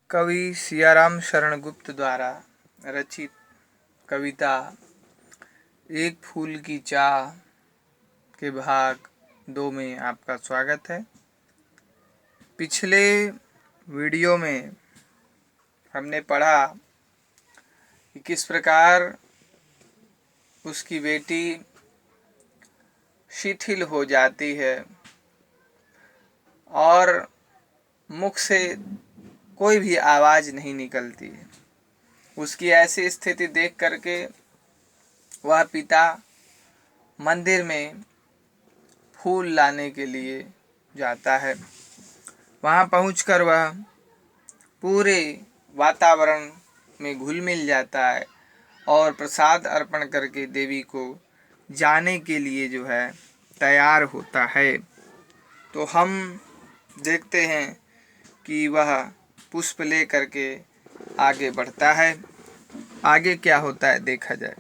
कवि सियाराम शरण गुप्त द्वारा रचित कविता एक फूल की चाह के भाग 2 में आपका स्वागत है। पिछले वीडियो में हमने पढ़ा कि किस प्रकार उसकी बेटी शिथिल हो जाती है और मुख से कोई भी आवाज़ नहीं निकलती है। उसकी ऐसी स्थिति देख करके वह पिता मंदिर में फूल लाने के लिए जाता है। वहाँ पहुंचकर वह पूरे वातावरण में घुल मिल जाता है और प्रसाद अर्पण करके देवी को जाने के लिए तैयार होता है। तो हम देखते हैं कि वह पुष्प ले करके आगे बढ़ता है। आगे क्या होता है देखा जाए।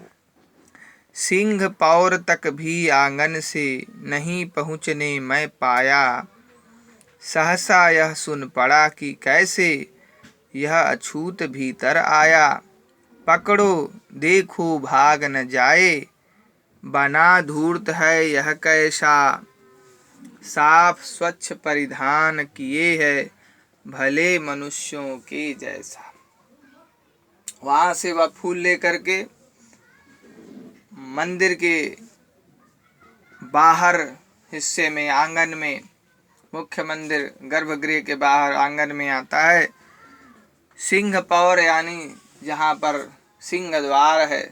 सिंह पौर तक भी आंगन से नहीं पहुँचने मैं पाया, सहसा यह सुन पड़ा कि कैसे यह अछूत भीतर आया। पकड़ो देखो भाग न जाए, बना धूर्त है यह कैसा। साफ स्वच्छ परिधान किए है, भले मनुष्यों के जैसा। वहां से वह फूल लेकर के मंदिर के बाहर हिस्से में, आंगन में, मुख्य मंदिर गर्भगृह के बाहर आंगन में आता है। सिंह पौर यानी जहाँ पर सिंह द्वार है,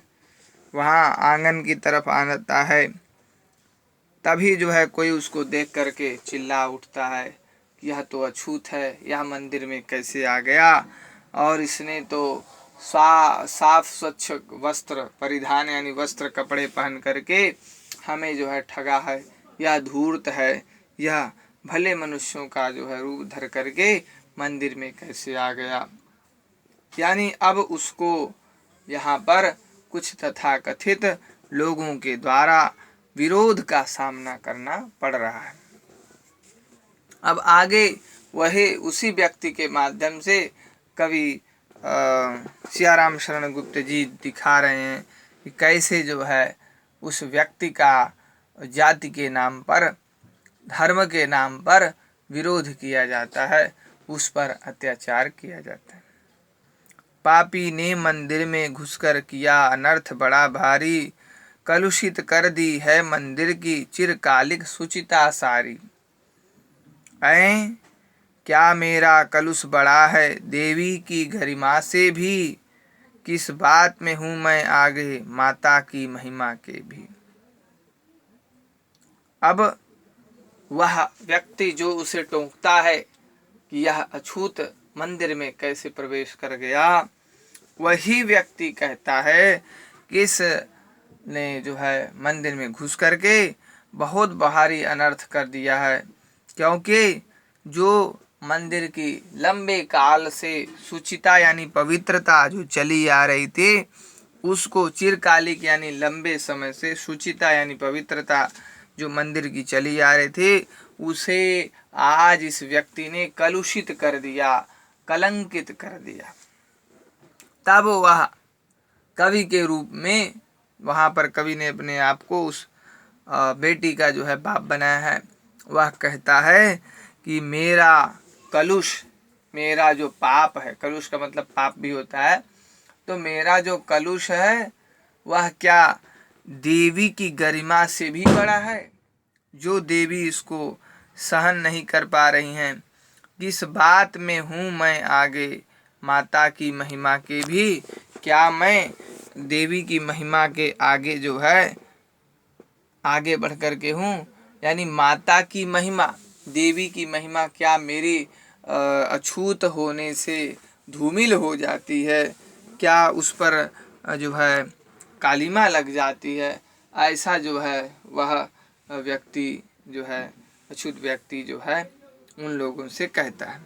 वहाँ आंगन की तरफ आता है। तभी कोई उसको देख करके चिल्ला उठता है कि यह तो अछूत है, यह मंदिर में कैसे आ गया और इसने तो साफ स्वच्छ वस्त्र परिधान यानी वस्त्र कपड़े पहन करके हमें ठगा है। यह धूर्त है, यह भले मनुष्यों का रूप धर करके मंदिर में कैसे आ गया। यानी अब उसको यहाँ पर कुछ तथाकथित लोगों के द्वारा विरोध का सामना करना पड़ रहा है। अब आगे वही उसी व्यक्ति के माध्यम से कवि सियाराम शरण गुप्त जी दिखा रहे हैं कि कैसे उस व्यक्ति का जाति के नाम पर, धर्म के नाम पर विरोध किया जाता है, उस पर अत्याचार किया जाता है। पापी ने मंदिर में घुसकर किया अनर्थ बड़ा भारी, कलुषित कर दी है मंदिर की चिरकालिक सुचिता सारी। ऐं क्या मेरा कलुष बड़ा है देवी की गरिमा से भी, किस बात में हूँ मैं आगे माता की महिमा के भी। अब वह व्यक्ति जो उसे टोकता है कि यह अछूत मंदिर में कैसे प्रवेश कर गया, वही व्यक्ति कहता है कि इसने मंदिर में घुस करके बहुत भारी अनर्थ कर दिया है, क्योंकि जो मंदिर की लंबे काल से सुचिता यानी पवित्रता जो चली आ रही थी, उसको चिरकालिक यानी लंबे समय से सुचिता यानी पवित्रता जो मंदिर की चली आ रही थी, उसे आज इस व्यक्ति ने कलुषित कर दिया, कलंकित कर दिया। तब वह कवि के रूप में वहाँ पर कवि ने अपने आप को उस बेटी का बाप बनाया है। वह कहता है कि मेरा कलुष, मेरा जो पाप है, कलुष का मतलब पाप भी होता है, तो मेरा जो कलुष है वह क्या देवी की गरिमा से भी बड़ा है, जो देवी इसको सहन नहीं कर पा रही हैं। किस बात में हूँ मैं आगे माता की महिमा के भी, क्या मैं देवी की महिमा के आगे आगे बढ़ कर के हूँ। यानी माता की महिमा, देवी की महिमा क्या मेरी अछूत होने से धूमिल हो जाती है, क्या उस पर कालिमा लग जाती है। ऐसा वह व्यक्ति अछूत व्यक्ति उन लोगों से कहता है।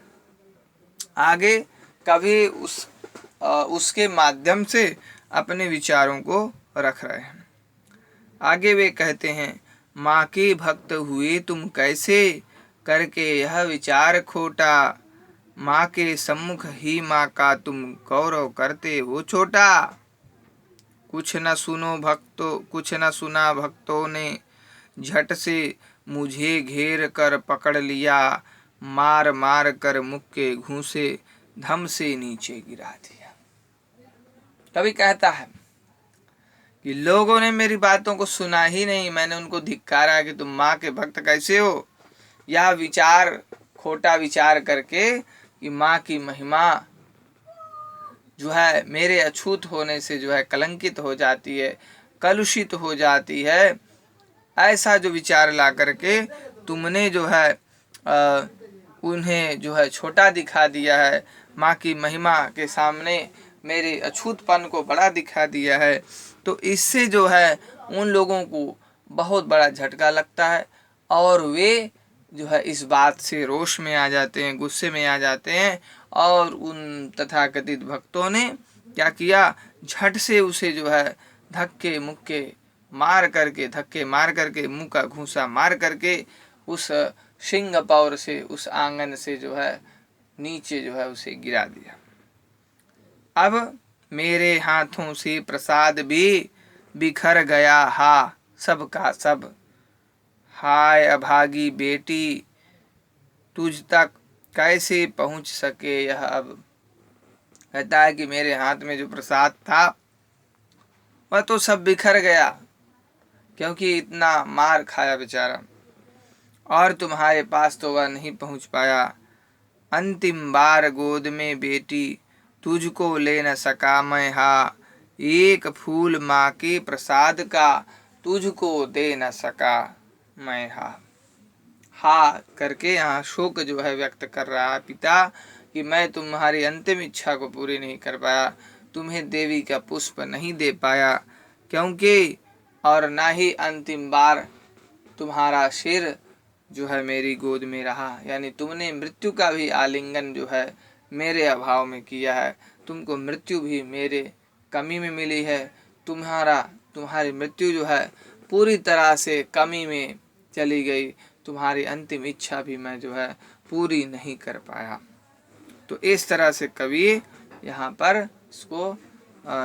आगे कभी उसके माध्यम से अपने विचारों को रख रहे हैं। आगे वे कहते हैं, माँ के भक्त हुए तुम कैसे, करके यह विचार खोटा, माँ के सम्मुख ही माँ का तुम गौरव करते हो छोटा। कुछ न सुना भक्तों ने, झट से मुझे घेर कर पकड़ लिया, मार मार कर मुख के घूंसे धम से नीचे गिरा दिया। कवि कहता है कि लोगों ने मेरी बातों को सुना ही नहीं, मैंने उनको धिक्कारा कि तुम माँ के भक्त कैसे हो। यह विचार, खोटा विचार करके कि माँ की महिमा जो है मेरे अछूत होने से जो है कलंकित हो जाती है, कलुषित हो जाती है, ऐसा जो विचार ला करके तुमने जो है उन्हें जो है छोटा दिखा दिया है। माँ की महिमा के सामने मेरे अछूतपन को बड़ा दिखा दिया है। तो इससे जो है उन लोगों को बहुत बड़ा झटका लगता है और वे जो है इस बात से रोष में आ जाते हैं, गुस्से में आ जाते हैं। और उन तथाकथित भक्तों ने क्या किया, झट से उसे जो है धक्के मार करके मुंह का घूंसा मार करके उस सिंह पौर से, उस आंगन से जो है नीचे जो है उसे गिरा दिया। अब मेरे हाथों से प्रसाद भी बिखर गया, हा सब का सब। हाय अभागी बेटी, तुझ तक कैसे पहुंच सके यह अब। कहता है कि मेरे हाथ में जो प्रसाद था वह तो सब बिखर गया, क्योंकि इतना मार खाया बेचारा, और तुम्हारे पास तो वह नहीं पहुंच पाया। अंतिम बार गोद में बेटी तुझको ले न सका मैं, हा एक फूल माँ के प्रसाद का तुझको दे न सका मैं, हा करके यहाँ शोक जो है व्यक्त कर रहा है पिता कि मैं तुम्हारी अंतिम इच्छा को पूरी नहीं कर पाया, तुम्हें देवी का पुष्प नहीं दे पाया, क्योंकि और ना ही अंतिम बार तुम्हारा सिर जो है मेरी गोद में रहा। यानी तुमने मृत्यु का भी आलिंगन जो है मेरे अभाव में किया है, तुमको मृत्यु भी मेरे कमी में मिली है। तुम्हारी मृत्यु जो है पूरी तरह से कमी में चली गई, तुम्हारी अंतिम इच्छा भी मैं जो है पूरी नहीं कर पाया। तो इस तरह से कवि यहाँ पर इसको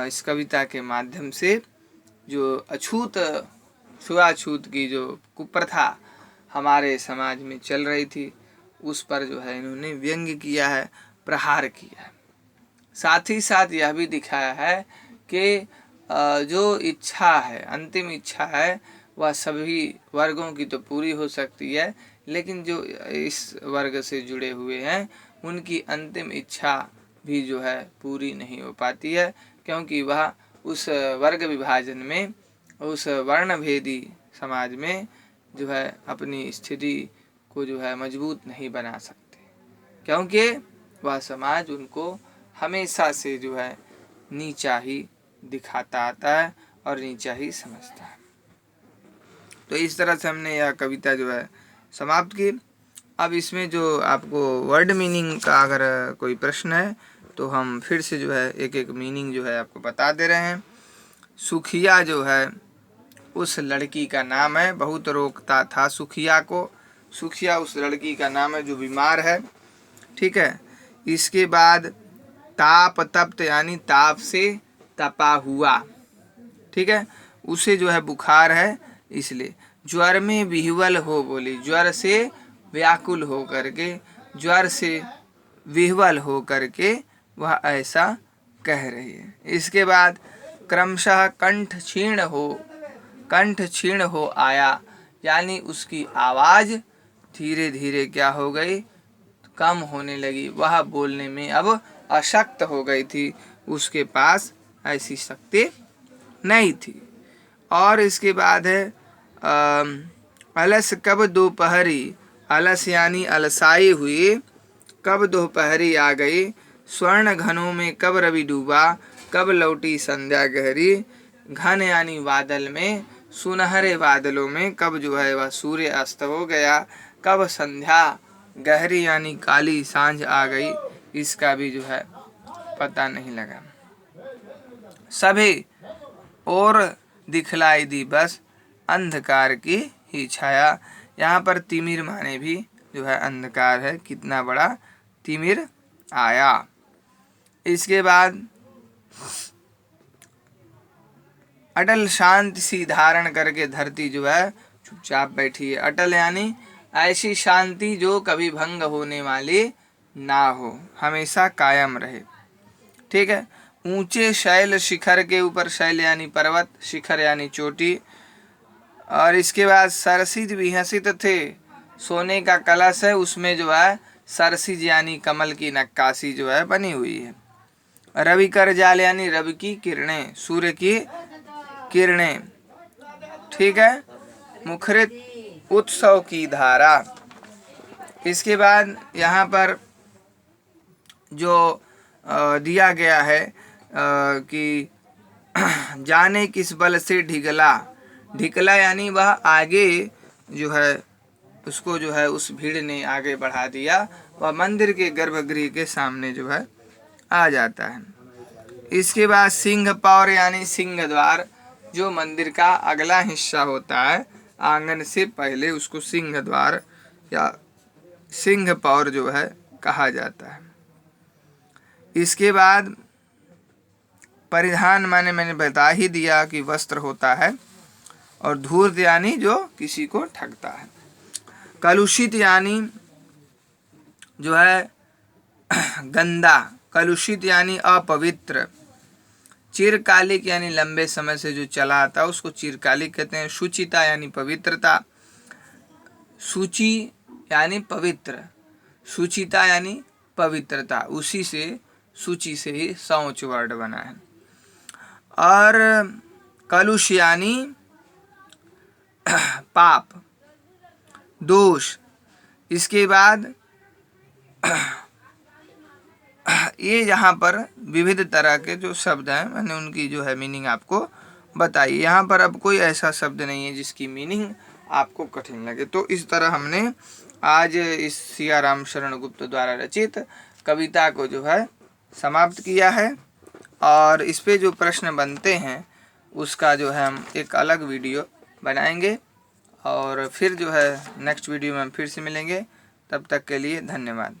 इस कविता के माध्यम से जो छुआछूत की जो कुप्रथा हमारे समाज में चल रही थी उस पर जो है इन्होंने व्यंग्य किया है, प्रहार किया है। साथ ही साथ यह भी दिखाया है कि जो इच्छा है, अंतिम इच्छा है, वह सभी वर्गों की तो पूरी हो सकती है, लेकिन जो इस वर्ग से जुड़े हुए हैं उनकी अंतिम इच्छा भी जो है पूरी नहीं हो पाती है, क्योंकि वह उस वर्ग विभाजन में, उस वर्णभेदी समाज में जो है अपनी स्थिति को जो है मजबूत नहीं बना सकते, क्योंकि वह समाज उनको हमेशा से जो है नीचा ही दिखाता आता है और नीचा ही समझता है। तो इस तरह से हमने यह कविता जो है समाप्त की। अब इसमें जो आपको वर्ड मीनिंग का अगर कोई प्रश्न है तो हम फिर से जो है एक एक मीनिंग जो है आपको बता दे रहे हैं। सुखिया जो है उस लड़की का नाम है, बहुत रोकता था सुखिया को। सुखिया उस लड़की का नाम है जो बीमार है, ठीक है। इसके बाद ताप तप्त यानी ताप से तपा हुआ, ठीक है, उसे जो है बुखार है, इसलिए ज्वर में विह्वल हो बोली, ज्वर से व्याकुल हो करके, ज्वर से विह्वल हो करके वह ऐसा कह रही है। इसके बाद क्रमशः कंठ क्षीण हो आया, यानी उसकी आवाज़ धीरे धीरे क्या हो गई, कम होने लगी, वह बोलने में अब अशक्त हो गई थी, उसके पास ऐसी शक्ति नहीं थी। और इसके बाद है अलस कब दोपहरी, अलस यानी अलसाई हुई, कब दोपहरी आ गई, स्वर्ण घनों में कब रवि डूबा, कब लौटी संध्या गहरी, घन यानी बादल में, सुनहरे बादलों में कब जो है वह सूर्य अस्त हो गया, कब संध्या गहरी यानी काली सांझ आ गई, इसका भी जो है पता नहीं लगा। सभी और दिखलाई दी बस अंधकार की ही छाया। यहाँ पर तिमिर माने भी जो है अंधकार है, कितना बड़ा तिमिर आया। इसके बाद अटल शांति सी धारण करके धरती जो है चुपचाप बैठी है। अटल यानी ऐसी शांति जो कभी भंग होने वाली ना हो, हमेशा कायम रहे। ठीक है। ऊंचे शैल शिखर के ऊपर, शैल यानी पर्वत, शिखर यानी चोटी। और इसके बाद सरसिज विहसित थे, सोने का कलश है, उसमें जो है सरसिज यानी कमल की नक्काशी जो है बनी हुई है। रवि कर जाल यानी रवि की किरणें, सूर्य की किरणें। ठीक है। मुखरित उत्सव की धारा। इसके बाद यहाँ पर जो दिया गया है कि जाने किस बल से ढिकला, ढिकला यानी वह आगे जो है उसको जो है उस भीड़ ने आगे बढ़ा दिया, वह मंदिर के गर्भगृह के सामने जो है आ जाता है। इसके बाद सिंह पौर यानी सिंह द्वार, जो मंदिर का अगला हिस्सा होता है आंगन से पहले, उसको सिंह द्वार या सिंह पौर जो है कहा जाता है। इसके बाद परिधान माने मैंने बता ही दिया कि वस्त्र होता है, और धूर्त यानी जो किसी को ठगता है। कलुषित यानी जो है गंदा, कलुषित यानी अपवित्र। चिरकालिक यानी लंबे समय से जो चला आता है उसको चिरकालिक कहते हैं। शुचिता यानी पवित्रता, सूची यानी पवित्र, शुचिता यानी पवित्रता, उसी से सूची से ही शौच वर्ड बना है। और कलुष यानी पाप, दोष। इसके बाद ये यहाँ पर विविध तरह के जो शब्द हैं मैंने उनकी जो है मीनिंग आपको बताई। यहाँ पर अब कोई ऐसा शब्द नहीं है जिसकी मीनिंग आपको कठिन लगे। तो इस तरह हमने आज इस सियाराम शरण गुप्त द्वारा रचित कविता को जो है समाप्त किया है। और इस पे जो प्रश्न बनते हैं उसका जो है हम एक अलग वीडियो बनाएंगे, और फिर जो है नेक्स्ट वीडियो में हम फिर से मिलेंगे। तब तक के लिए धन्यवाद।